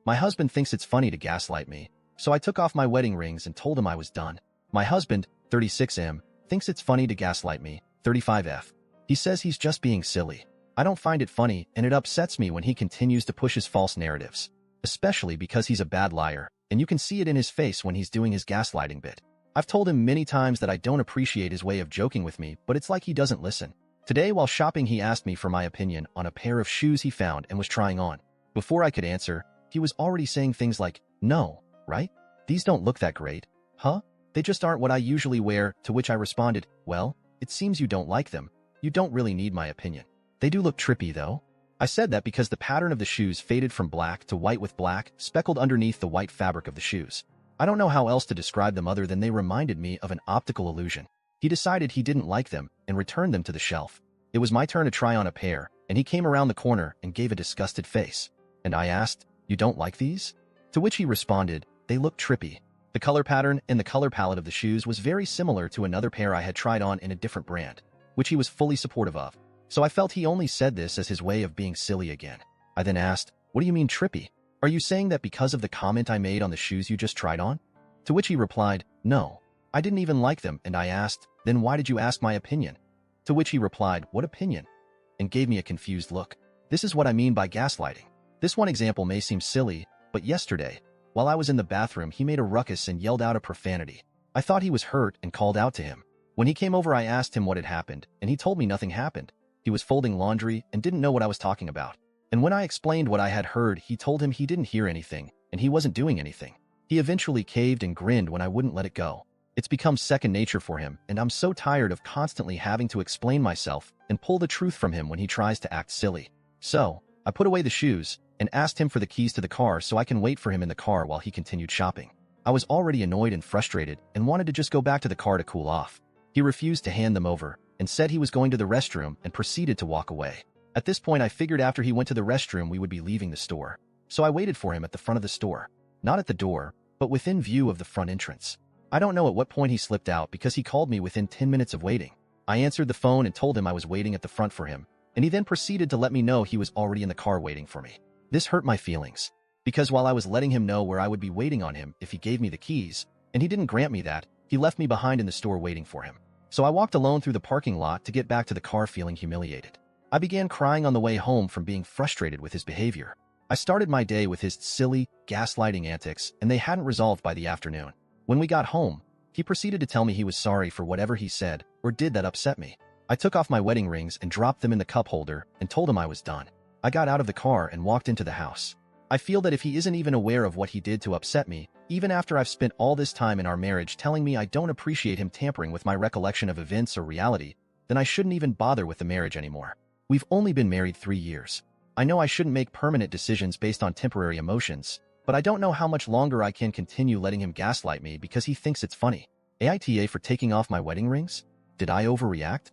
My husband thinks it's funny to gaslight me, so I took off my wedding rings and told him I was done. My husband, 36M, thinks it's funny to gaslight me, 35F. He says he's just being silly. I don't find it funny, and it upsets me when he continues to push his false narratives, especially because he's a bad liar, and you can see it in his face when he's doing his gaslighting bit. I've told him many times that I don't appreciate his way of joking with me, but it's like he doesn't listen. Today, while shopping, he asked me for my opinion on a pair of shoes he found and was trying on. Before I could answer, he was already saying things like, "No, right? These don't look that great. Huh? They just aren't what I usually wear," to which I responded, "Well, it seems you don't like them. You don't really need my opinion. They do look trippy, though." I said that because the pattern of the shoes faded from black to white with black speckled underneath the white fabric of the shoes. I don't know how else to describe them other than they reminded me of an optical illusion. He decided he didn't like them and returned them to the shelf. It was my turn to try on a pair, and he came around the corner and gave a disgusted face. And I asked, "You don't like these?" To which he responded, "They look trippy." The color pattern and the color palette of the shoes was very similar to another pair I had tried on in a different brand, which he was fully supportive of. So I felt he only said this as his way of being silly again. I then asked, "What do you mean trippy? Are you saying that because of the comment I made on the shoes you just tried on?" To which he replied, "No, I didn't even like them," and I asked, "Then why did you ask my opinion?" To which he replied, "What opinion?" and gave me a confused look. This is what I mean by gaslighting. This one example may seem silly, but yesterday, while I was in the bathroom, he made a ruckus and yelled out a profanity. I thought he was hurt and called out to him. When he came over, I asked him what had happened, and he told me nothing happened. He was folding laundry and didn't know what I was talking about. And when I explained what I had heard, he told him he didn't hear anything, and he wasn't doing anything. He eventually caved and grinned when I wouldn't let it go. It's become second nature for him, and I'm so tired of constantly having to explain myself and pull the truth from him when he tries to act silly. So, I put away the shoes and asked him for the keys to the car so I can wait for him in the car while he continued shopping. I was already annoyed and frustrated and wanted to just go back to the car to cool off. He refused to hand them over and said he was going to the restroom and proceeded to walk away. At this point, I figured after he went to the restroom, we would be leaving the store. So I waited for him at the front of the store. Not at the door, but within view of the front entrance. I don't know at what point he slipped out because he called me within 10 minutes of waiting. I answered the phone and told him I was waiting at the front for him, and he then proceeded to let me know he was already in the car waiting for me. This hurt my feelings, because while I was letting him know where I would be waiting on him if he gave me the keys, and he didn't grant me that, he left me behind in the store waiting for him. So I walked alone through the parking lot to get back to the car feeling humiliated. I began crying on the way home from being frustrated with his behavior. I started my day with his silly, gaslighting antics, and they hadn't resolved by the afternoon. When we got home, he proceeded to tell me he was sorry for whatever he said or did that upset me. I took off my wedding rings and dropped them in the cup holder and told him I was done. I got out of the car and walked into the house. I feel that if he isn't even aware of what he did to upset me, even after I've spent all this time in our marriage telling me I don't appreciate him tampering with my recollection of events or reality, then I shouldn't even bother with the marriage anymore. We've only been married 3 years. I know I shouldn't make permanent decisions based on temporary emotions, but I don't know how much longer I can continue letting him gaslight me because he thinks it's funny. AITA for taking off my wedding rings? Did I overreact?